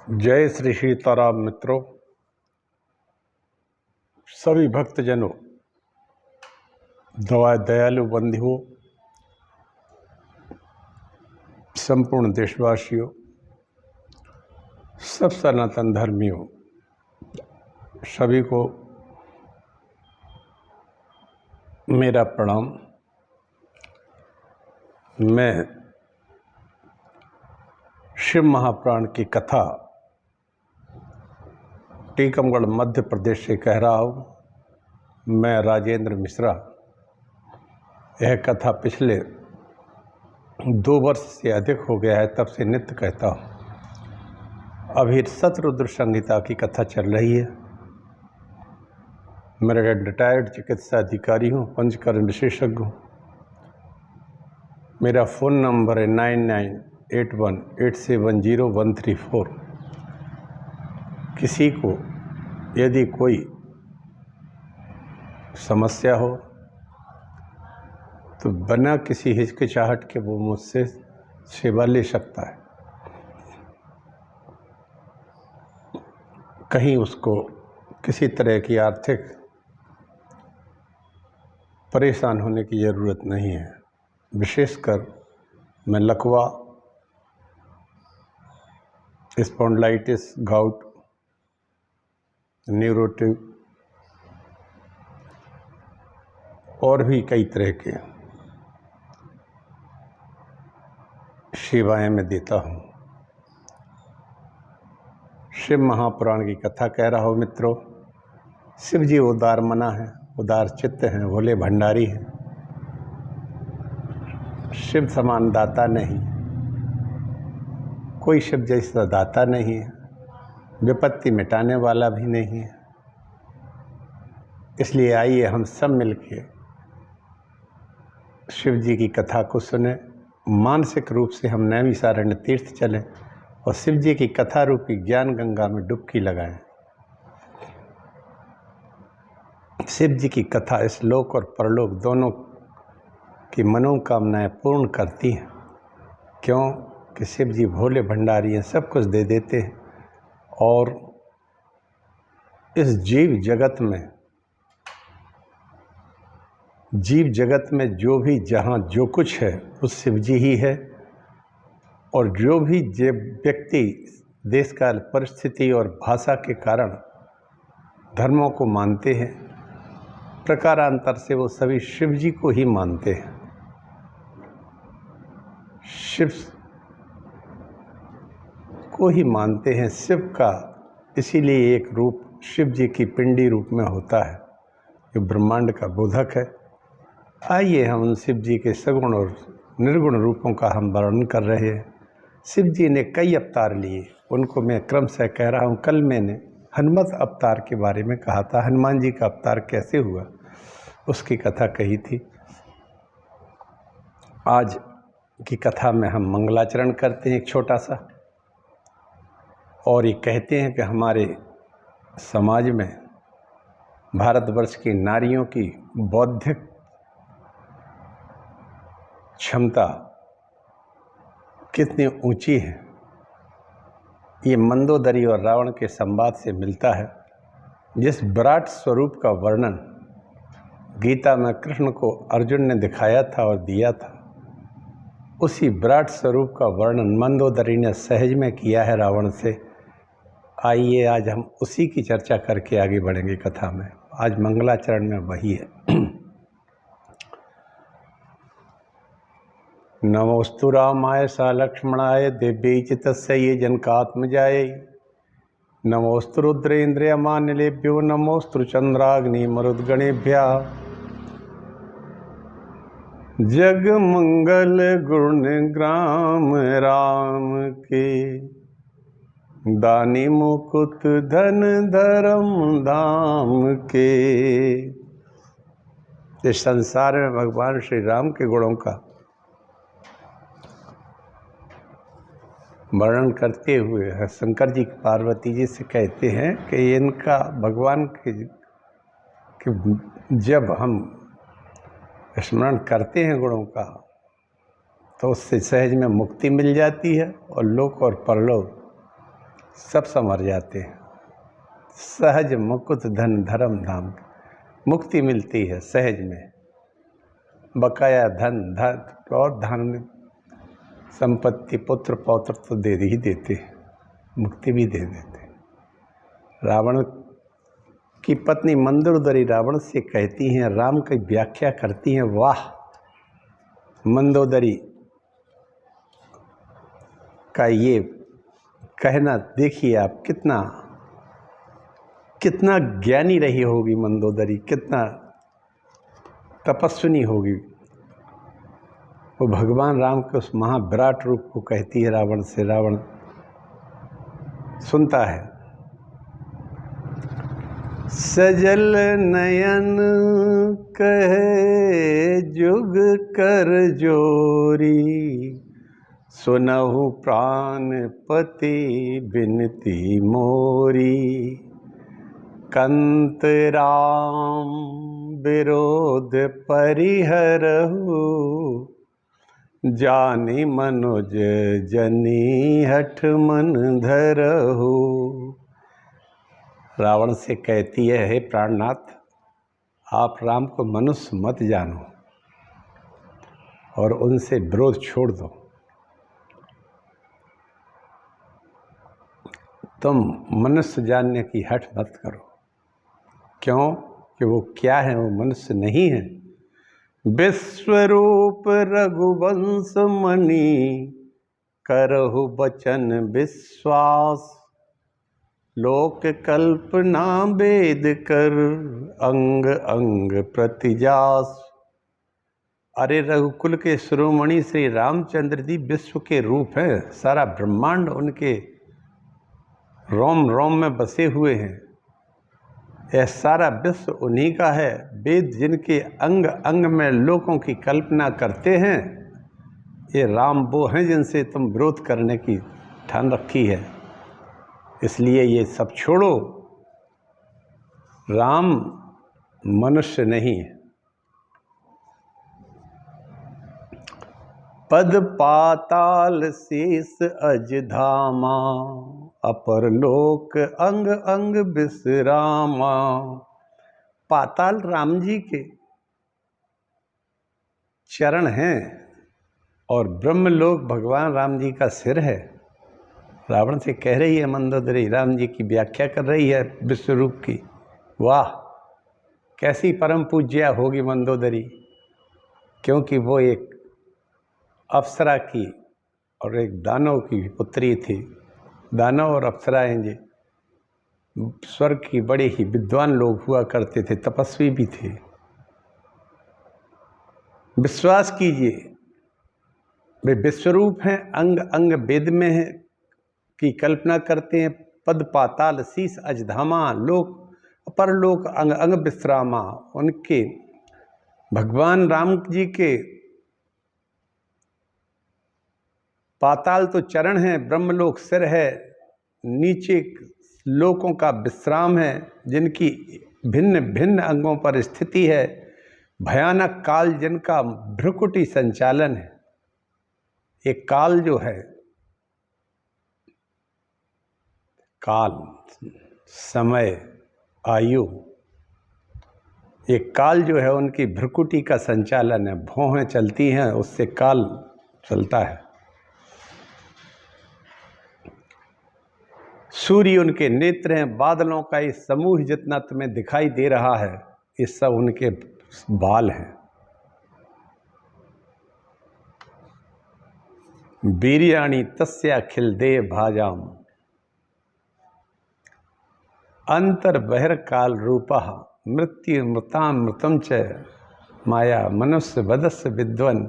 जय श्री सीताराम मित्रों, सभी भक्तजनों, दयालु बंधुओं, संपूर्ण देशवासियों, सब सनातन धर्मियों, सभी को मेरा प्रणाम। मैं शिव महापुराण की कथा टीकमगढ़ मध्य प्रदेश से कह रहा हूँ। मैं राजेंद्र मिश्रा। यह कथा पिछले 2 वर्ष से अधिक हो गया है, तब से नित्य कहता हूँ। अभी शतरुद्र संहिता की कथा चल रही है। मैं रिटायर्ड चिकित्सा अधिकारी हूँ, पंचकर्म विशेषज्ञ हूँ। मेरा फ़ोन नंबर है 9981870134। किसी को यदि कोई समस्या हो तो बिना किसी हिचकिचाहट के वो मुझसे सेवा ले सकता है। कहीं उसको किसी तरह की आर्थिक परेशान होने की ज़रूरत नहीं है। विशेषकर मैं लकवा, स्पॉन्डिलाइटिस, गाउट, न्यूरोटिक और भी कई तरह के सेवाएं मैं देता हूँ। शिव महापुराण की कथा कह रहा हूँ मित्रों। शिव जी उदार मना है, उदार चित्त हैं, भोले भंडारी हैं। शिव समान दाता नहीं, कोई शिव जैसा दाता नहीं है, विपत्ति मिटाने वाला भी नहीं है। इसलिए आइए हम सब मिलके शिव जी की कथा को सुने, मानसिक रूप से हम नैमिषारण्य तीर्थ चलें और शिव जी की कथा रूपी ज्ञान गंगा में डुबकी लगाएं। शिव जी की कथा इस लोक और परलोक दोनों की मनोकामनाएं पूर्ण करती हैं। क्यों कि शिव जी भोले भंडारी हैं, सब कुछ दे देते हैं। और इस जीव जगत में जो भी जहाँ जो कुछ है वो शिव जी ही है। और जो भी व्यक्ति देश काल परिस्थिति और भाषा के कारण धर्मों को मानते हैं, प्रकारांतर से वो सभी शिव जी को ही मानते हैं। शिव को ही मानते हैं। शिव का इसीलिए एक रूप शिव जी की पिंडी रूप में होता है, जो ब्रह्मांड का बोधक है। आइए हम उन शिव जी के सगुण और निर्गुण रूपों का हम वर्णन कर रहे हैं। शिव जी ने कई अवतार लिए, उनको मैं क्रमशः कह रहा हूँ। कल मैंने हनुमत अवतार के बारे में कहा था, हनुमान जी का अवतार कैसे हुआ उसकी कथा कही थी। आज की कथा में हम मंगलाचरण करते हैं एक छोटा सा, और ये कहते हैं कि हमारे समाज में भारतवर्ष की नारियों की बौद्धिक क्षमता कितनी ऊंची है, ये मंदोदरी और रावण के संवाद से मिलता है। जिस विराट स्वरूप का वर्णन गीता में कृष्ण को अर्जुन ने दिखाया था और दिया था, उसी विराट स्वरूप का वर्णन मंदोदरी ने सहज में किया है रावण से। आइए आज हम उसी की चर्चा करके आगे बढ़ेंगे कथा में। आज मंगलाचरण में वही है। नमोस्तु रामाय सा लक्ष्मणाय दिव्यै च तस्यै जनकात्मजायै। नमोस्तु रुद्रेन्द्रियमानिलेभ्यो नमोस्तु चंद्राग्निमरुद्गणेभ्यः। जग मंगल गुण ग्राम राम के, दानी मुकुट धन धर्म धाम के। इस संसार में भगवान श्री राम के गुणों का वर्णन करते हुए शंकर जी पार्वती जी से कहते हैं कि इनका भगवान के जब हम स्मरण करते हैं गुणों का, तो उससे सहज में मुक्ति मिल जाती है और लोक और परलोक सब संवर जाते हैं। सहज मुकुट धन धर्म धाम, मुक्ति मिलती है सहज में। बकाया धन धन और धन संपत्ति पुत्र पौत्र तो दे ही देते हैं, मुक्ति भी दे देते हैं। रावण की पत्नी मंदोदरी रावण से कहती हैं, राम की व्याख्या करती हैं, वाह मंदोदरी का ये कहना देखिए आप, कितना ज्ञानी रही होगी मंदोदरी, कितना तपस्विनी होगी। वो भगवान राम के उस महाविराट रूप को कहती है रावण से। रावण सुनता है। सजल नयन कहे जुग कर जोरी, सुनहु प्राणपति बिनती मोरी। कंत राम विरोध परिहरहु, जानि मनुज जनी हठ मन धरहु। रावण से कहती है, हे प्राणनाथ, आप राम को मनुष्य मत जानो और उनसे विरोध छोड़ दो। तुम मनुष्य जानने की हठ मत करो। क्यों? कि वो क्या है? वो मनुष्य नहीं है। विश्वरूप रघुवंश मणि, करहु बचन विश्वास। लोक कल्पना वेद कर, अंग अंग प्रतिजास। अरे रघुकुल के शिरोमणि श्री रामचंद्र जी विश्व के रूप हैं। सारा ब्रह्मांड उनके रोम रोम में बसे हुए हैं। यह सारा विश्व उन्हीं का है। वेद जिनके अंग अंग में लोगों की कल्पना करते हैं, ये राम वो हैं जिनसे तुम विरोध करने की ठान रखी है। इसलिए ये सब छोड़ो। राम मनुष्य नहीं है। पद पाताल शेष अज धामा, अपर लोक अंग अंग विश्रामा। पाताल राम जी के चरण हैं और ब्रह्मलोक भगवान राम जी का सिर है। रावण से कह रही है मंदोदरी, राम जी की व्याख्या कर रही है विश्व रूप की। वाह, कैसी परम पूज्या होगी मंदोदरी, क्योंकि वो एक अप्सरा की और एक दानव की पुत्री थी। दानव और अप्सराएं जी स्वर्ग की बड़े ही विद्वान लोग हुआ करते थे, तपस्वी भी थे। विश्वास कीजिए, वे विश्वरूप हैं, अंग अंग वेद में है की कल्पना करते हैं। पद पाताल शीश अजधामा, लोक परलोक अंग अंग विश्रामा। उनके भगवान राम जी के पाताल तो चरण है, ब्रह्मलोक सिर है, नीचे लोकों का विश्राम है, जिनकी भिन्न भिन्न अंगों पर स्थिति है। भयानक काल जिनका भ्रुकुटी संचालन है। ये काल जो है, काल समय आयु, ये काल जो है उनकी भ्रुकुटी का संचालन है। भौहें चलती हैं, उससे काल चलता है। सूर्य उनके नेत्र हैं। बादलों का ये समूह जितना तुम्हें दिखाई दे रहा है, ये सब उनके बाल हैं। वीर्याणि तस्य अखिल देह भाजाम, अंतर बहिर्काल रूपः, मृत्यु मृतामृतम च माया मनुष्य वदस्य विद्वन।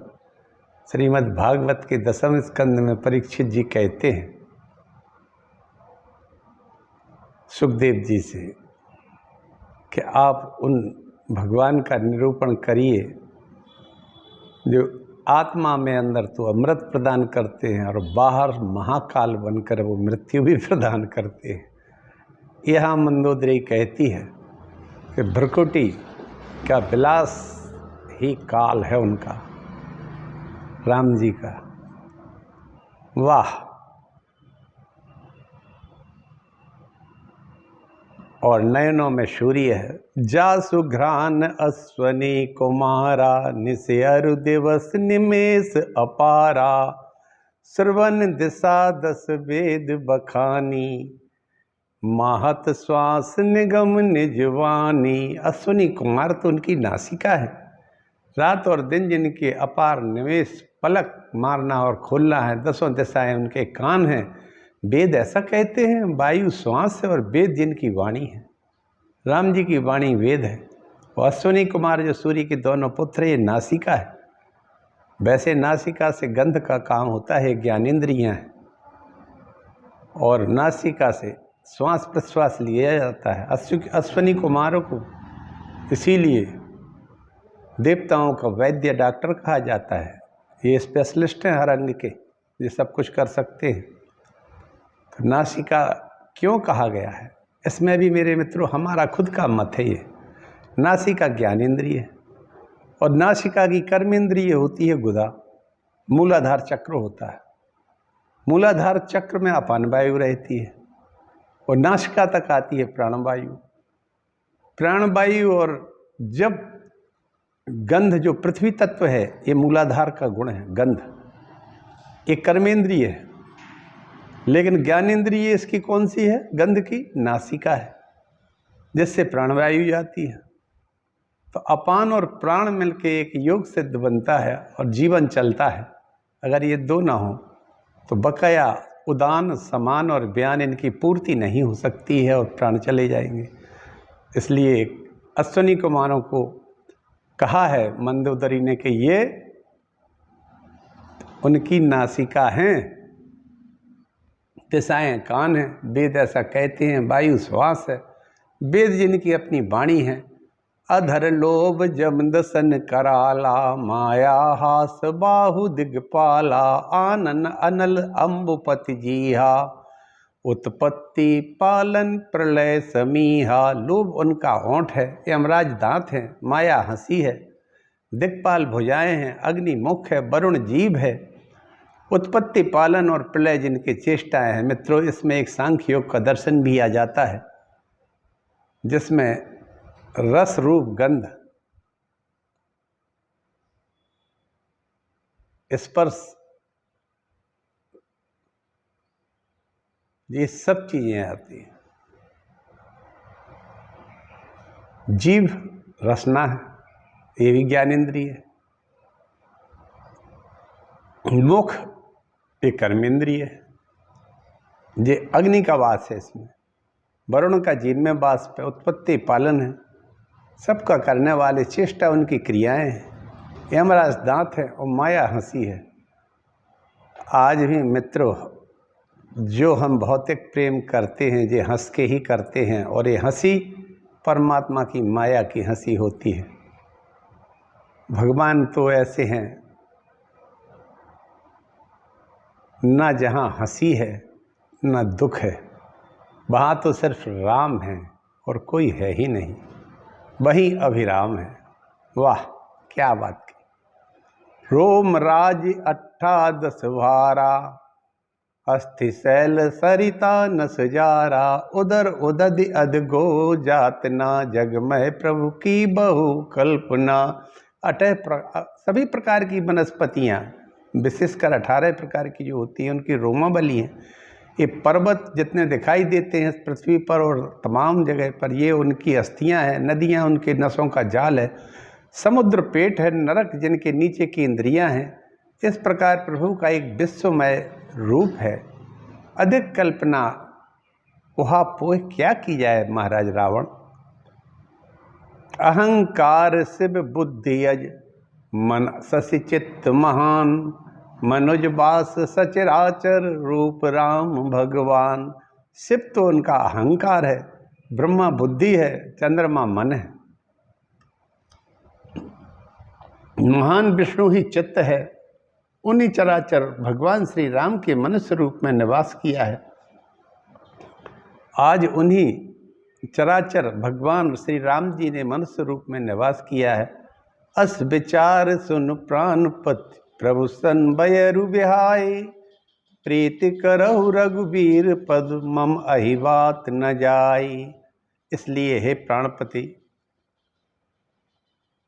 श्रीमद् भागवत के 10वें स्कंद में परीक्षित जी कहते हैं सुखदेव जी से कि आप उन भगवान का निरूपण करिए जो आत्मा में अंदर तो अमृत प्रदान करते हैं और बाहर महाकाल बनकर वो मृत्यु भी प्रदान करते हैं। यह मंदोदरी कहती है कि भ्रुकुटी का विलास ही काल है उनका, राम जी का। वाह, और नयनों में सूर्य है। जासु घ्रान अश्वनी कुमारा, निसे अरु दिवस निमेष अपारा, श्रवण दिशा दस वेद बखानी, महत श्वास निगम निजवानी। अश्वनी कुमार तो उनकी नासिका है, रात और दिन जिनके अपार निवेश, पलक मारना और खोलना है, दसों दिशाएं उनके कान हैं। वेद ऐसा कहते हैं, वायु श्वास है और वेद जिनकी वाणी है। राम जी की वाणी वेद है। और अश्वनी कुमार जो सूर्य के दोनों पुत्र, ये नासिका है। वैसे नासिका से गंध का काम होता है, ज्ञानेंद्रियां हैं, और नासिका से श्वास प्रश्वास लिया जाता है। अश्वनी कुमारों को इसीलिए देवताओं का वैद्य डॉक्टर कहा जाता है। ये स्पेशलिस्ट हैं हर अंग के, ये सब कुछ कर सकते हैं। तो नासिका क्यों कहा गया है, इसमें भी मेरे मित्रों हमारा खुद का मत है। ये नासिका ज्ञानेंद्रिय है और नासिका की कर्मेंद्रिय होती है गुदा। मूलाधार चक्र होता है, मूलाधार चक्र में अपान वायु रहती है और नासिका तक आती है प्राणवायु। प्राणवायु और जब गंध जो पृथ्वी तत्व है, ये मूलाधार का गुण है। गंध ये कर्मेंद्रिय है, लेकिन ज्ञानेंद्रिय इसकी कौन सी है? गंध की नासिका है, जिससे प्राणवायु जाती है। तो अपान और प्राण मिलके एक योग सिद्ध बनता है और जीवन चलता है। अगर ये दो ना हो तो बकाया उदान, समान और बयान इनकी पूर्ति नहीं हो सकती है और प्राण चले जाएंगे। इसलिए अश्वनी कुमारों को कहा है मंदोदरी ने कि ये उनकी नासिका हैं, दिशाएं कान हैं। वेद ऐसा कहते हैं, वायु श्वास है। वेद जिनकी अपनी वाणी है। अधर लोभ जमदसन कराला, माया हास बाहु दिग्पाला, आनन अनल अम्बुपति जीहा, उत्पत्ति पालन प्रलय समीहा। लोभ उनका होंठ है, यमराज दांत हैं, माया हंसी है, दिक्पाल भुजाएं हैं, अग्नि मुख है, वरुण जीभ है, उत्पत्ति पालन और प्रलय जिनकी चेष्टाएं हैं। मित्रों, इसमें एक सांख्य योग का दर्शन भी आ जाता है, जिसमें रस रूप गंध स्पर्श ये सब चीजें आती हैं। जीभ रसना है, ये भी ज्ञानेंद्रिय है। मुख ये कर्मेंद्रिय है, ये अग्नि का वास है। इसमें वरुण का जीव में वास पे उत्पत्ति पालन है, सबका करने वाले चेष्टा उनकी क्रियाएं हैं। यमराज दांत है और माया हंसी है। आज भी मित्रों, जो हम भौतिक प्रेम करते हैं, ये हंस के ही करते हैं, और ये हंसी परमात्मा की माया की हंसी होती है। भगवान तो ऐसे हैं, ना जहाँ हंसी है ना दुख है, वहाँ तो सिर्फ राम है और कोई है ही नहीं, वही अभिराम है। वाह क्या बात की। रोम राज 18 भारा, अस्थि शैल सरिता न सजारा, उदर उदधि अदगो जातना, जगमय प्रभु की बहु कल्पना। सभी प्रकार की वनस्पतियाँ, विशेषकर 18 प्रकार की जो होती हैं, उनकी रोमावली है। ये पर्वत जितने दिखाई देते हैं पृथ्वी पर और तमाम जगह पर, ये उनकी अस्थियां हैं। नदियां उनके नसों का जाल है। समुद्र पेट है, नरक जिनके नीचे की इंद्रियां हैं। इस प्रकार प्रभु का एक विश्वमय रूप है। अधिक कल्पना वहा पोह क्या की जाए महाराज रावण। अहंकार शिव बुद्धि अज, मन शशि चित्त महान, मनुज बास सचराचर, रूप राम भगवान। शिव तो उनका अहंकार है, ब्रह्मा बुद्धि है, चंद्रमा मन है, महान विष्णु ही चित्त है। उन्हीं चराचर भगवान श्री राम के मनुष्य रूप में निवास किया है। आज उन्हीं चराचर भगवान श्री राम जी ने मनुष्य रूप में निवास किया है। अस विचार सुन प्राणपति, प्रभु सन बयरु बिहाय, प्रीति करहु रघुबीर पद, मम अहि बात न जाई। इसलिए हे प्राणपति,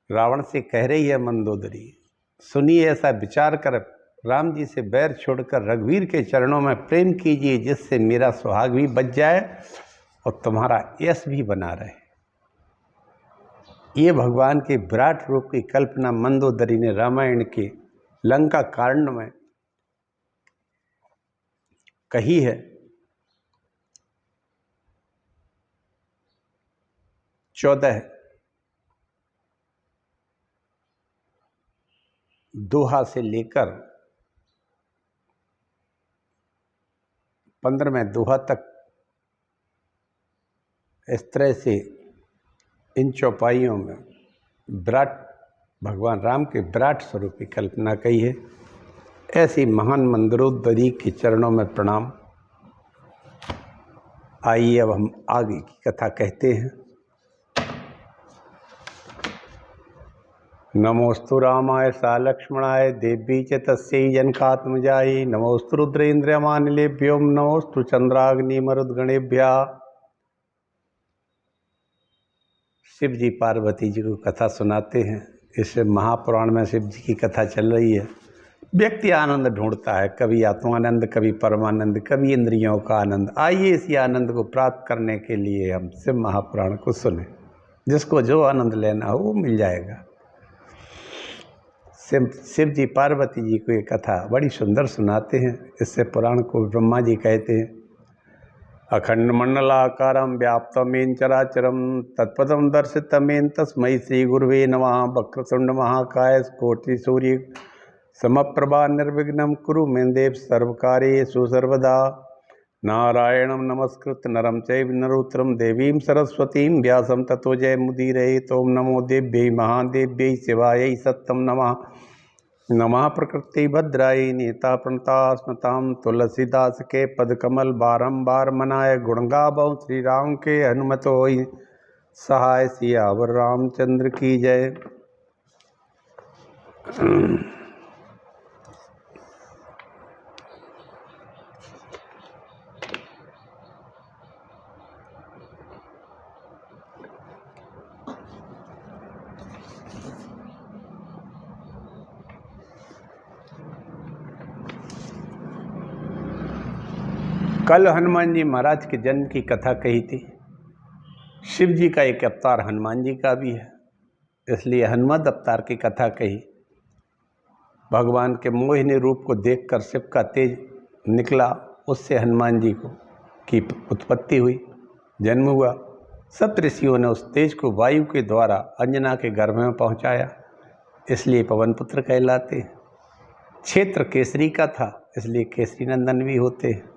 रावण से कह रही है मंदोदरी, सुनिए ऐसा विचार कर राम जी से बैर छोड़कर रघुवीर के चरणों में प्रेम कीजिए, जिससे मेरा सुहाग भी बच जाए और तुम्हारा यश भी बना रहे। ये भगवान के विराट रूप की कल्पना मंदोदरी ने रामायण के लंका कांड में कही है। 14 दोहा से लेकर 15वें दोहा तक इस तरह से इन चौपाइयों में विराट भगवान राम के विराट स्वरूप की कल्पना कही है। ऐसी महान मंदोदरी के चरणों में प्रणाम। आइए अब हम आगे की कथा कहते हैं। नमोस्तु रामाय सा लक्ष्मणाय देवी च तस्यै जनकात्मजायै नमोस्तु रुद्रेन्द्रियमानिलेभ्यो नमोस्तु चंद्राग्निमरुद्गणेभ्यः। शिव जी पार्वती जी को कथा सुनाते हैं। इस महापुराण में शिव जी की कथा चल रही है। व्यक्ति आनंद ढूंढता है, कभी आत्मानंद, कभी परमानंद, कभी इंद्रियों का आनंद। आइए इसी आनंद को प्राप्त करने के लिए हम शिव महापुराण को सुने। जिसको जो आनंद लेना हो वो मिल जाएगा। शिव जी पार्वती जी को ये कथा बड़ी सुंदर सुनाते हैं। इससे पुराण को ब्रह्मा जी कहते हैं। अखंड मंडलाकारं व्याप्तमेन चराचरं तत्पदं दर्शितमेन तस्मै श्री गुरुवे नमः। वक्रतुंड महाकाय कोटि सूर्य समप्रभा निर्विघ्नं कुरु मे देव सर्वकार्येषु सर्वदा। नारायणं नमस्कृत्य नरं चैव नरोत्तमं देवीं सरस्वतीं व्यासं ततो जयमुदीरयेत्। ओं नमो देव्यै महादेव्यै शिवायै सत्यं नमः। नमः प्रकृति भद्राय नेता प्रणता स्मताम तुलसीदास के पदकमल बारंबार मनाए। गुण गावो श्री राम के हनुमत होई सहाय। सियावर रामचंद्र की जय। कल हनुमान जी महाराज के जन्म की कथा कही थी। शिव जी का एक अवतार हनुमान जी का भी है, इसलिए हनुमत अवतार की कथा कही। भगवान के मोहिनी रूप को देखकर शिव का तेज निकला, उससे हनुमान जी को की उत्पत्ति हुई, जन्म हुआ। सब ऋषियों ने उस तेज को वायु के द्वारा अंजना के गर्भ में पहुंचाया, इसलिए पवन पुत्र कहलाते हैं। क्षेत्र केसरी का था, इसलिए केसरी नंदन भी होते हैं।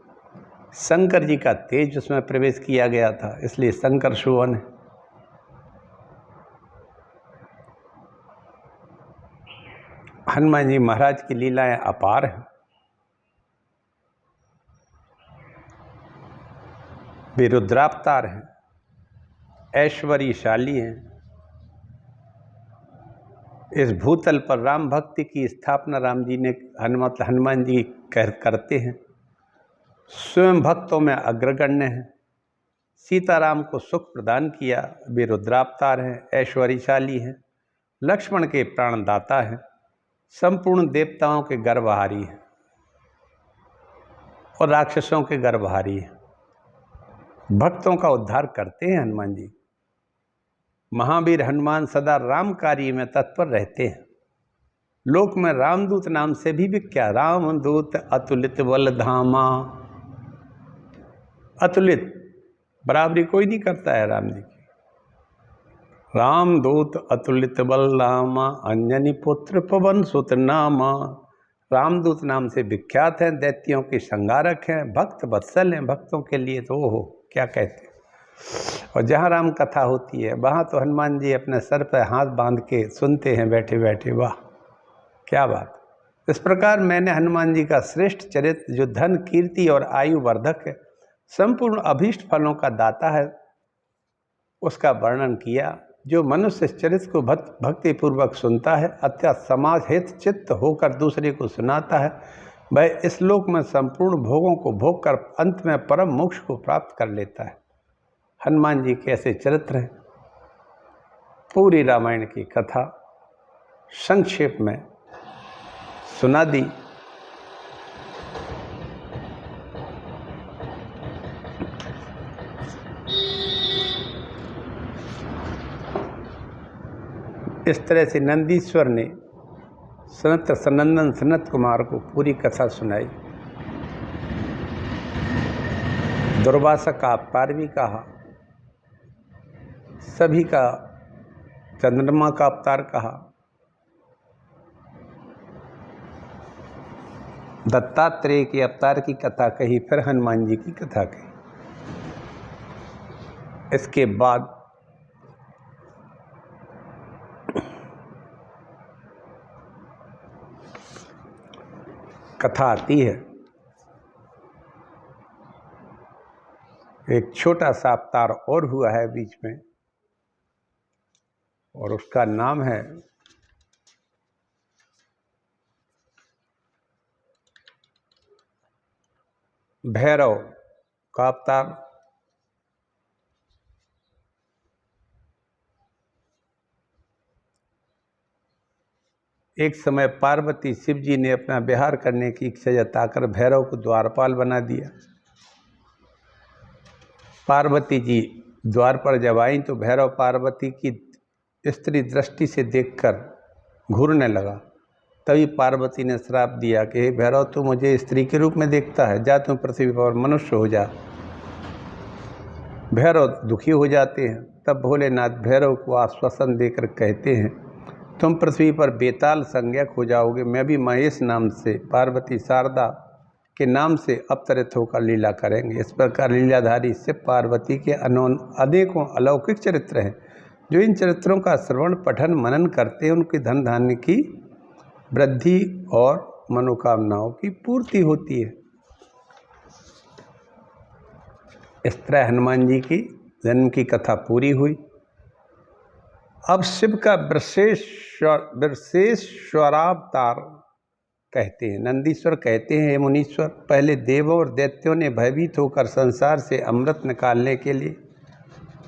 शंकर जी का तेज उसमें प्रवेश किया गया था, इसलिए शंकर सुवन है। हनुमान जी महाराज की लीलाएं अपार हैं। वे रुद्रावतार हैं, ऐश्वर्यशाली हैं। इस भूतल पर राम भक्ति की स्थापना राम जी ने हनुमान जी करते हैं। स्वयं भक्तों में अग्रगण्य हैं। सीताराम को सुख प्रदान किया। वे रुद्रावतार हैं, ऐश्वर्यशाली हैं। लक्ष्मण के प्राणदाता हैं। संपूर्ण देवताओं के गर्भहारी हैं और राक्षसों के गर्भहारी हैं। भक्तों का उद्धार करते हैं हनुमान जी। महावीर हनुमान सदा राम कार्य में तत्पर रहते हैं। लोक में रामदूत नाम से भी विख्यात। रामदूत अतुलित बल धामा। अतुलित बराबरी कोई नहीं करता है राम जी की। रामदूत अतुलित बल धामा अंजनी पुत्र पवन सुत नामा। रामदूत नाम से विख्यात हैं, दैत्यों के संहारक हैं, भक्त वत्सल हैं। भक्तों के लिए तो हो क्या कहते हैं। और जहाँ राम कथा होती है वहाँ तो हनुमान जी अपने सर पर हाथ बांध के सुनते हैं बैठे बैठे। वाह क्या बात। इस प्रकार मैंने हनुमान जी का श्रेष्ठ चरित्र, जो धन कीर्ति और आयु वर्धक है, संपूर्ण अभीष्ट फलों का दाता है, उसका वर्णन किया। जो मनुष्य इस चरित्र को भक्ति पूर्वक सुनता है, अत्यंत समाज हित चित्त होकर दूसरे को सुनाता है, वह इस लोक में संपूर्ण भोगों को भोग कर अंत में परम मोक्ष को प्राप्त कर लेता है। हनुमान जी के ऐसे चरित्र हैं। पूरी रामायण की कथा संक्षेप में सुना दी। इस तरह से नंदीश्वर ने सनंदन सनत कुमार को पूरी कथा सुनाई। दुर्वासा का अवतार भी कहा, सभी का चंद्रमा का अवतार कहा, दत्तात्रेय के अवतार की कथा कही, फिर हनुमान जी की कथा कही। इसके बाद कथा आती है एक छोटा सा अवतार और हुआ है बीच में, और उसका नाम है भैरव का अवतार। एक समय पार्वती शिव जी ने अपना विहार करने की इच्छा जताकर भैरव को द्वारपाल बना दिया। पार्वती जी द्वार पर जब आई तो भैरव पार्वती की स्त्री दृष्टि से देखकर घूरने लगा। तभी पार्वती ने श्राप दिया कि हे भैरव, तू मुझे स्त्री के रूप में देखता है, जा तू पृथ्वी पर मनुष्य हो जा। भैरव दुखी हो जाते हैं। तब भोलेनाथ भैरव को आश्वासन देकर कहते हैं, तुम पृथ्वी पर बेताल संज्ञक हो जाओगे, मैं भी महेश नाम से, पार्वती शारदा के नाम से अवतरित होकर लीला करेंगे। इस प्रकार लीलाधारी शिव पार्वती के अनेकों अलौकिक चरित्र हैं। जो इन चरित्रों का श्रवण पठन मनन करते हैं, उनकी धन धान्य की वृद्धि और मनोकामनाओं की पूर्ति होती है। इस तरह हनुमान जी की जन्म की कथा पूरी हुई। अब शिव का विशेश्वरावतार कहते हैं, नंदीश्वर कहते हैं, हे मुनीश्वर, पहले देवों और दैत्यों ने भयभीत होकर संसार से अमृत निकालने के लिए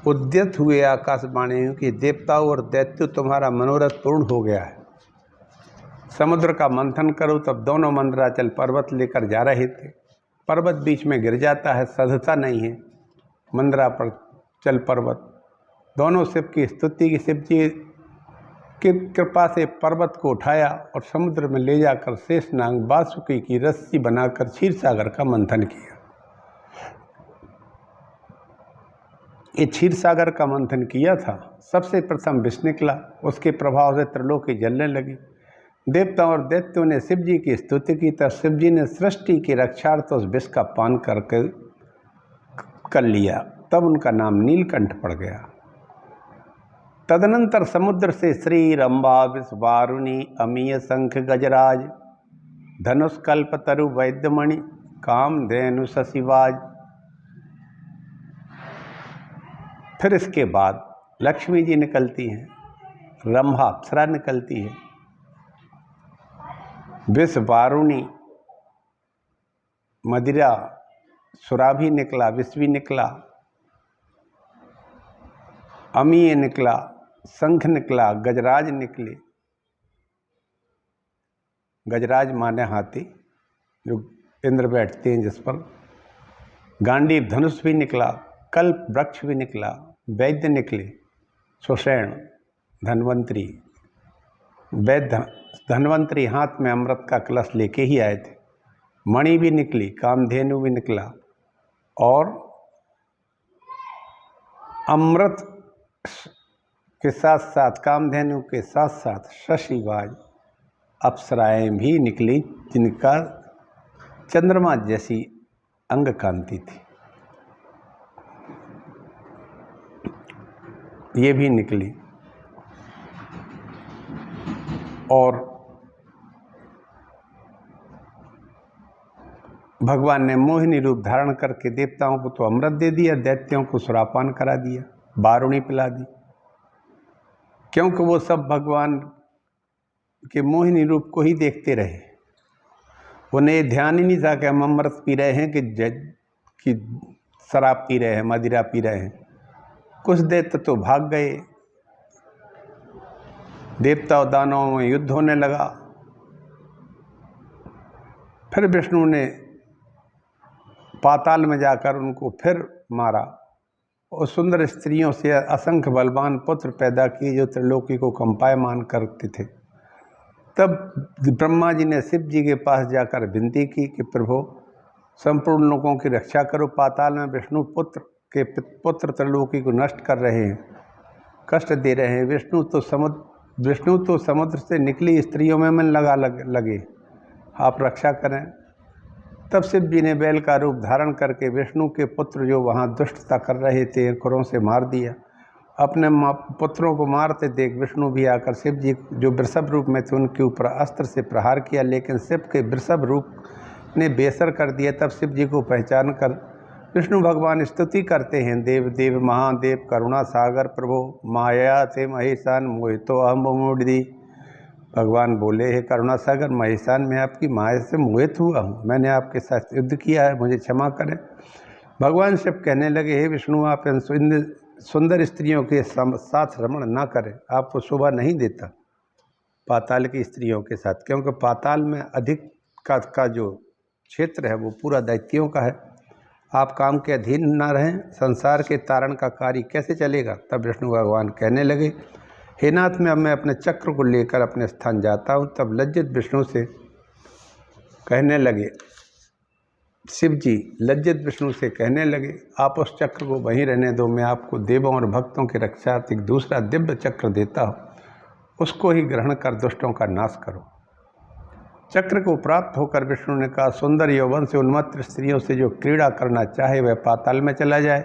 उद्यत हुए। आकाशवाणी कि देवताओं और दैत्यों, तुम्हारा मनोरथ पूर्ण हो गया है। समुद्र का मंथन करो। तब दोनों मंदराचल पर्वत लेकर जा रहे थे। पर्वत बीच में गिर जाता है, सधता नहीं है। मंदराचल पर्वत दोनों शिव की स्तुति की, शिव जी की कृपा से पर्वत को उठाया और समुद्र में ले जाकर शेषनाग वासुकी की रस्सी बनाकर क्षीर सागर का मंथन किया। ये क्षीर सागर का मंथन किया था, सबसे प्रथम विष निकला। उसके प्रभाव से त्रिलोकी जलने लगी। देवताओं और दैत्यों ने शिव जी की स्तुति की, तब शिव जी ने सृष्टि की रक्षार्थ उस विष का पान कर लिया। तब उनका नाम नीलकंठ पड़ गया। तदनंतर समुद्र से श्री रंभा, विषवारुणी, अमीय, शंख, गजराज, धनुष, कल्प तरु, वैद्यमणि, कामधेनु, शशिवाज। फिर इसके बाद लक्ष्मी जी निकलती हैं, रंभा अप्सरा निकलती है, विषवारुणी मदिरा सुराभी निकला, विष भी निकला, अमीय निकला, शंख निकला, गजराज निकले। गजराज माने हाथी, जो इंद्र बैठते हैं जिस पर। गांडीव धनुष भी निकला, कल्प वृक्ष भी निकला, वैद्य निकले, सुषेण, धन्वंतरी। वैद्य धन्वंतरी हाथ में अमृत का कलश लेके ही आए थे। मणि भी निकली, कामधेनु भी निकला, और अमृत के साथ साथ, कामधेनु के साथ साथ शशिवाज अप्सराएं भी निकली, जिनका चंद्रमा जैसी अंग कांति थी। ये भी निकली। और भगवान ने मोहिनी रूप धारण करके देवताओं को तो अमृत दे दिया, दैत्यों को सुरापान करा दिया, बारूणी पिला दी। क्योंकि वो सब भगवान के मोहिनी रूप को ही देखते रहे। उन्हें ध्यान ही नहीं था कि हम अमृत पी रहे हैं कि शराब पी रहे हैं, मदिरा पी रहे हैं। कुछ दैत्य तो भाग गए, देवता और दानवों में युद्ध होने लगा। फिर विष्णु ने पाताल में जाकर उनको फिर मारा और सुंदर स्त्रियों से असंख्य बलवान पुत्र पैदा किए जो त्रिलोकी को कंपायमान करते थे। तब ब्रह्मा जी ने शिव जी के पास जाकर विनती की कि प्रभु संपूर्ण लोगों की रक्षा करो, पाताल में विष्णु पुत्र त्रिलोकी को नष्ट कर रहे हैं, कष्ट दे रहे हैं। विष्णु तो समुद्र से निकली स्त्रियों में मन लगे, आप रक्षा करें। तब शिव जी ने बैल का रूप धारण करके विष्णु के पुत्र जो वहाँ दुष्टता कर रहे थे खुरों से मार दिया। अपने पुत्रों को मारते देख विष्णु भी आकर शिव जी जो वृषभ रूप में थे उनके ऊपर अस्त्र से प्रहार किया, लेकिन शिव के वृषभ रूप ने बेसर कर दिया। तब शिव जी को पहचान कर विष्णु भगवान स्तुति करते हैं, देव देव महादेव करुणा सागर प्रभु माया थे महेशान मोहितो अहम मूढ़ी। भगवान बोले, हे करुणा सागर महेशान, मैं आपकी माया से मोहित हुआ हूँ, मैंने आपके साथ युद्ध किया है, मुझे क्षमा करें। भगवान शिव कहने लगे, हे विष्णु, आप इन सुंदर स्त्रियों के साथ रमण ना करें, आपको शोभा नहीं देता पाताल की स्त्रियों के साथ, क्योंकि पाताल में अधिक का जो क्षेत्र है वो पूरा दैत्यों का है। आप काम के अधीन ना रहें, संसार के तारण का कार्य कैसे चलेगा। तब विष्णु भगवान कहने लगे, हे नाथ, मैं अपने चक्र को लेकर अपने स्थान जाता हूँ। तब लज्जित विष्णु से कहने लगे, शिव जी लज्जित विष्णु से कहने लगे, आप उस चक्र को वहीं रहने दो, मैं आपको देवों और भक्तों की रक्षार्थ दूसरा दिव्य चक्र देता हूँ, उसको ही ग्रहण कर दुष्टों का नाश करो। चक्र को प्राप्त होकर विष्णु ने कहा, सुंदर यौवन से उन्मत्त स्त्रियों से जो क्रीड़ा करना चाहे वह पाताल में चला जाए।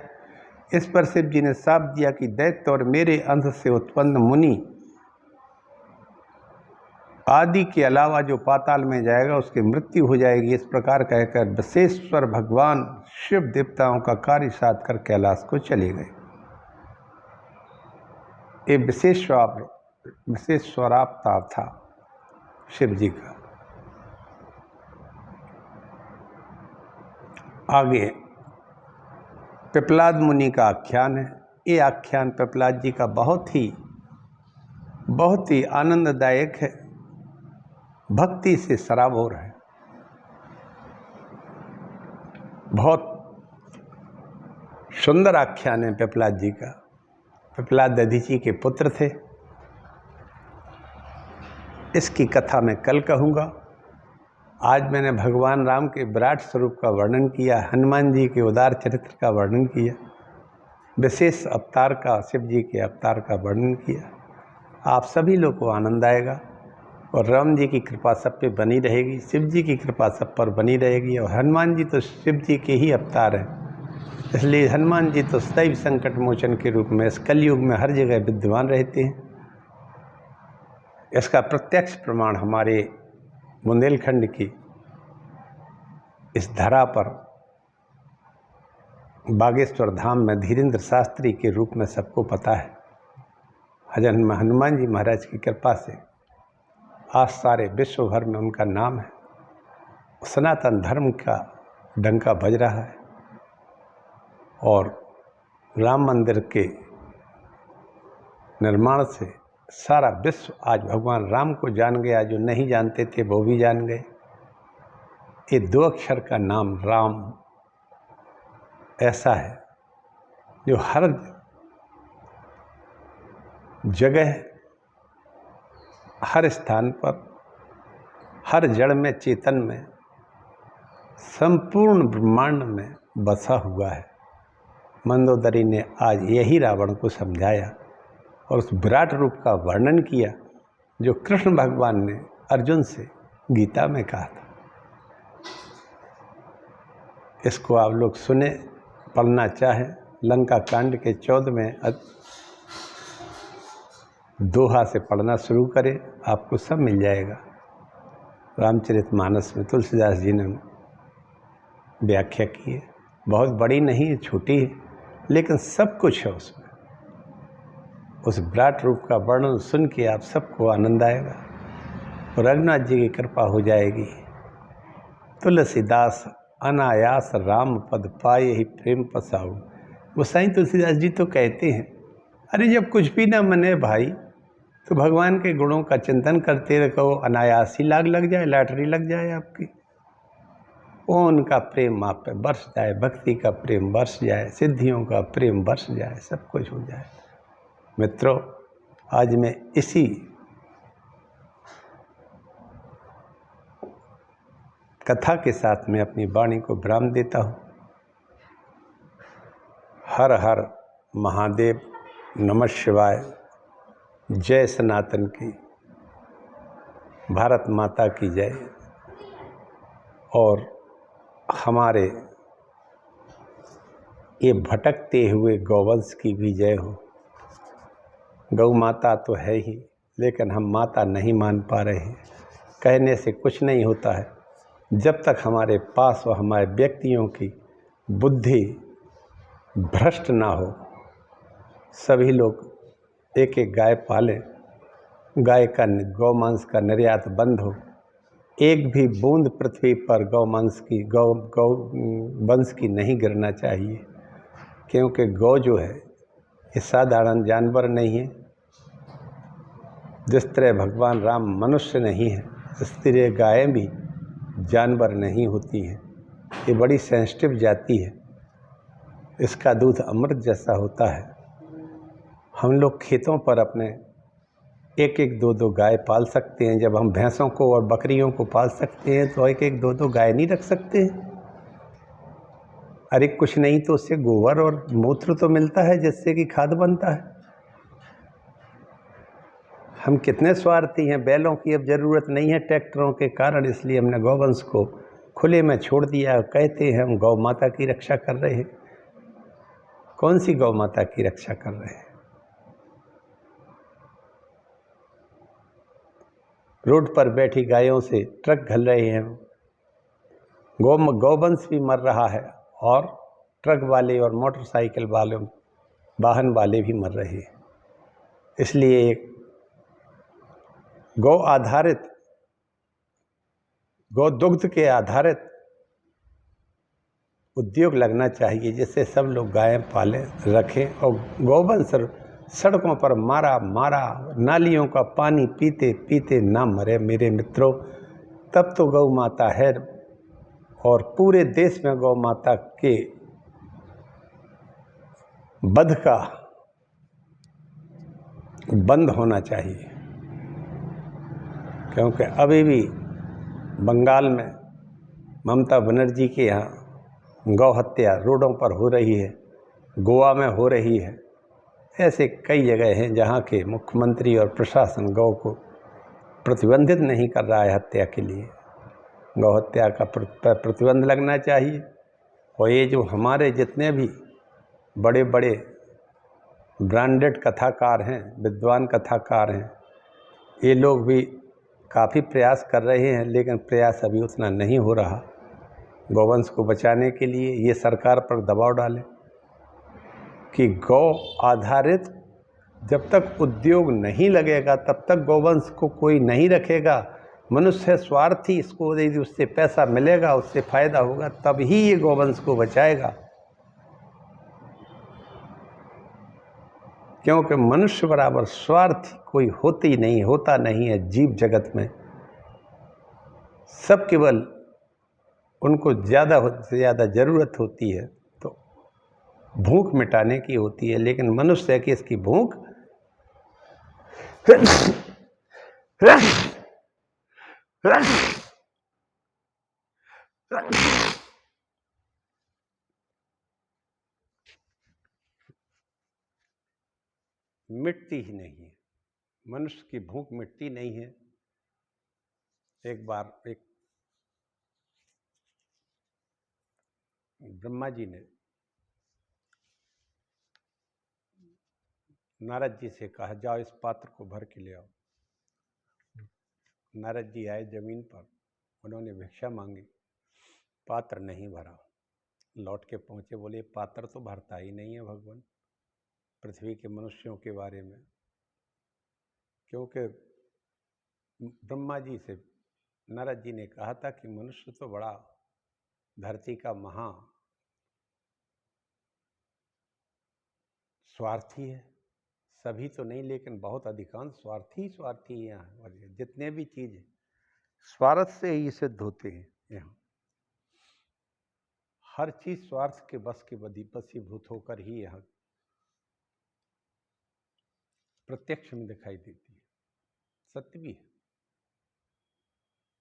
इस पर शिव जी ने शाप दिया कि दैत्य और मेरे अंश से उत्पन्न मुनि आदि के अलावा जो पाताल में जाएगा उसकी मृत्यु हो जाएगी। इस प्रकार कहकर विशेश्वर भगवान शिव देवताओं का कार्य साध कर कैलाश को चले गए। ये विशेश्वरावतार था शिव जी का। आगे पिपलाद मुनि का आख्यान है। ये आख्यान पिपलाद जी का बहुत ही आनंददायक है, भक्ति से सराबोर है, बहुत सुंदर आख्यान है पिपलाद जी का। पिपलाद दधीची के पुत्र थे। इसकी कथा मैं कल कहूँगा। आज मैंने भगवान राम के विराट स्वरूप का वर्णन किया, हनुमान जी के उदार चरित्र का वर्णन किया, विशेष अवतार का, शिव जी के अवतार का वर्णन किया। आप सभी लोग को आनंद आएगा और राम जी की कृपा सब पे बनी रहेगी, शिव जी की कृपा सब पर बनी रहेगी। और हनुमान जी तो शिव जी के ही अवतार हैं, इसलिए हनुमान जी तो सदैव संकट मोचन के रूप में इस कलयुग में हर जगह विद्यमान रहते हैं। इसका प्रत्यक्ष प्रमाण हमारे बुंदेलखंड की इस धरा पर बागेश्वर धाम में धीरेन्द्र शास्त्री के रूप में सबको पता है। हनुमान जी महाराज की कृपा से आज सारे विश्व भर में उनका नाम है। सनातन धर्म का डंका बज रहा है और राम मंदिर के निर्माण से सारा विश्व आज भगवान राम को जान गया। जो नहीं जानते थे वो भी जान गए। ये 2 अक्षर का नाम राम ऐसा है जो हर जगह, हर स्थान पर, हर जड़ में, चेतन में, संपूर्ण ब्रह्मांड में बसा हुआ है। मंदोदरी ने आज यही रावण को समझाया और उस विराट रूप का वर्णन किया जो कृष्ण भगवान ने अर्जुन से गीता में कहा था। इसको आप लोग सुने, पढ़ना चाहें, लंका कांड के 14वें दोहा से पढ़ना शुरू करें, आपको सब मिल जाएगा। रामचरितमानस में तुलसीदास जी ने व्याख्या की है, बहुत बड़ी नहीं है, छोटी है, लेकिन सब कुछ है उसमें। उस विराट रूप का वर्णन सुन के आप सबको आनंद आएगा और रघुनाथ जी की कृपा हो जाएगी। तुलसीदास अनायास राम पद पाए ही प्रेम पसाऊ, गोसाई तुलसीदास जी तो कहते हैं, अरे जब कुछ भी ना मने भाई तो भगवान के गुणों का चिंतन करते रहो, अनायास ही लाग लग जाए, लॉटरी लग जाए आपकी। वो उनका प्रेम आप पे बरस जाए, भक्ति का प्रेम बरस जाए, सिद्धियों का प्रेम बरस जाए, सब कुछ हो जाए। मित्रों, आज मैं इसी कथा के साथ में अपनी वाणी को विराम देता हूँ। हर हर महादेव, नमः शिवाय, जय सनातन की, भारत माता की जय, और हमारे ये भटकते हुए गौवंश की भी जय हो। गौ माता तो है ही, लेकिन हम माता नहीं मान पा रहे हैं। कहने से कुछ नहीं होता है, जब तक हमारे पास व हमारे व्यक्तियों की बुद्धि भ्रष्ट ना हो। सभी लोग एक एक गाय पालें, गाय का गौमांस का निर्यात बंद हो। एक भी बूंद पृथ्वी पर गौमांस की गौ वंश की नहीं गिरना चाहिए, क्योंकि गौ जो है ये साधारण जानवर नहीं है। जिस तरह भगवान राम मनुष्य नहीं है, इस तरह गायें भी जानवर नहीं होती हैं। ये बड़ी सेंसिटिव जाति है, इसका दूध अमृत जैसा होता है। हम लोग खेतों पर अपने एक एक दो दो गाय पाल सकते हैं। जब हम भैंसों को और बकरियों को पाल सकते हैं तो एक एक दो दो गाय नहीं रख सकते हैं? अरे कुछ नहीं तो उससे गोबर और मूत्र तो मिलता है, जिससे कि खाद बनता है। हम कितने स्वार्थी हैं। बैलों की अब ज़रूरत नहीं है ट्रैक्टरों के कारण, इसलिए हमने गौवंश को खुले में छोड़ दिया। कहते हैं हम गौ माता की रक्षा कर रहे हैं। कौन सी गौ माता की रक्षा कर रहे हैं? रोड पर बैठी गायों से ट्रक घल रहे हैं। गौवंश भी मर रहा है, और ट्रक वाले और मोटरसाइकिल वाले वाहन वाले भी मर रहे हैं। इसलिए एक गौ आधारित, गौ दुग्ध के आधारित उद्योग लगना चाहिए, जिससे सब लोग गायें पालें, रखें। और गौवंश सड़कों पर मारा नालियों का पानी पीते पीते ना मरे मेरे मित्रों, तब तो गौ माता है। और पूरे देश में गौ माता के वध का बंद होना चाहिए, क्योंकि अभी भी बंगाल में ममता बनर्जी के यहाँ गौ हत्या रोडों पर हो रही है, गोवा में हो रही है। ऐसे कई जगह हैं जहाँ के मुख्यमंत्री और प्रशासन गौ को प्रतिबंधित नहीं कर रहा है हत्या के लिए। गौ हत्या का प्रतिबंध लगना चाहिए। और ये जो हमारे जितने भी बड़े बड़े ब्रांडेड कथाकार हैं, विद्वान कथाकार हैं, ये लोग भी काफ़ी प्रयास कर रहे हैं, लेकिन प्रयास अभी उतना नहीं हो रहा। गौवंश को बचाने के लिए ये सरकार पर दबाव डालें कि गौ आधारित जब तक उद्योग नहीं लगेगा तब तक गौवंश को कोई नहीं रखेगा। मनुष्य स्वार्थी, इसको यदि उससे पैसा मिलेगा, उससे फायदा होगा, तब ही ये गौवंश को बचाएगा। क्योंकि मनुष्य बराबर स्वार्थी कोई होता नहीं है जीव जगत में। सब केवल उनको ज़्यादा से ज़्यादा ज़रूरत होती है तो भूख मिटाने की होती है, लेकिन मनुष्य की इसकी भूख मिटती ही नहीं है। मनुष्य की भूख मिटती नहीं है। एक बार एक ब्रह्मा जी ने नारद जी से कहा, जाओ इस पात्र को भर के ले आओ। नारद जी आए जमीन पर, उन्होंने भिक्षा मांगी, पात्र नहीं भरा। लौट के पहुँचे, बोले पात्र तो भरता ही नहीं है भगवान पृथ्वी के मनुष्यों के बारे में। क्योंकि ब्रह्मा जी से नारद जी ने कहा था कि मनुष्य तो बड़ा धरती का स्वार्थी है, सभी तो नहीं लेकिन बहुत अधिकांश स्वार्थी है यहाँ। और जितने भी चीज़ स्वार्थ से ही सिद्ध होते हैं यहाँ। हर चीज स्वार्थ के बस के वशीभूत होकर ही यहाँ प्रत्यक्ष में दिखाई देती है। सत्य भी है।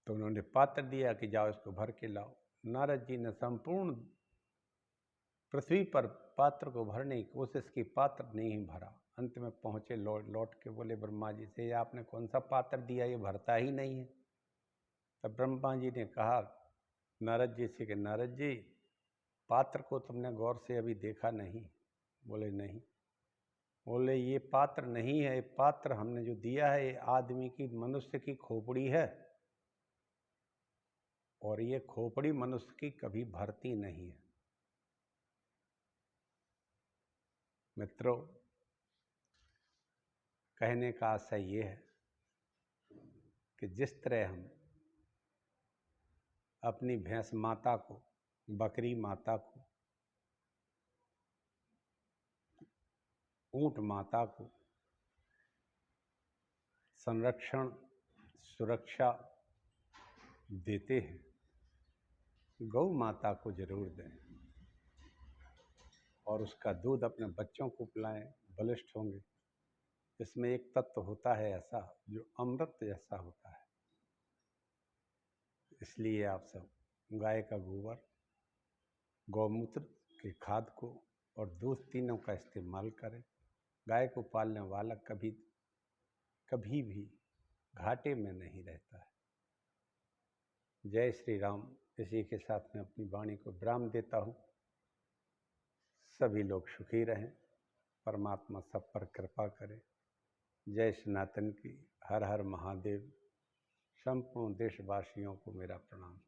तो उन्होंने पात्र दिया कि जाओ इसको भर के लाओ। नारद जी ने संपूर्ण पृथ्वी पर पात्र को भरने की कोशिश की, पात्र नहीं भरा। अंत में पहुंचे, लौट के बोले ब्रह्मा जी से, आपने कौन सा पात्र दिया, ये भरता ही नहीं है। तब ब्रह्मा जी ने कहा नारद जी से कि नारद जी, पात्र को तुमने गौर से अभी देखा नहीं? बोले नहीं। बोले ये पात्र नहीं है, ये पात्र हमने जो दिया है ये आदमी की, मनुष्य की खोपड़ी है, और ये खोपड़ी मनुष्य की कभी भरती नहीं है। मित्रों, कहने का आशय ये है कि जिस तरह हम अपनी भैंस माता को, बकरी माता को, ऊंट माता को संरक्षण सुरक्षा देते हैं, गौ माता को जरूर दें और उसका दूध अपने बच्चों को पिलाएं, बलिष्ठ होंगे। इसमें एक तत्व होता है ऐसा जो अमृत जैसा होता है। इसलिए आप सब गाय का गोबर, गौमूत्र की खाद को और दूध तीनों का इस्तेमाल करें। गाय को पालने वाला कभी भी घाटे में नहीं रहता है। जय श्री राम। इसी के साथ मैं अपनी वाणी को विराम देता हूँ। सभी लोग सुखी रहें, परमात्मा सब पर कृपा करे। जय सनातन की। हर हर महादेव। संपूर्ण देशवासियों को मेरा प्रणाम।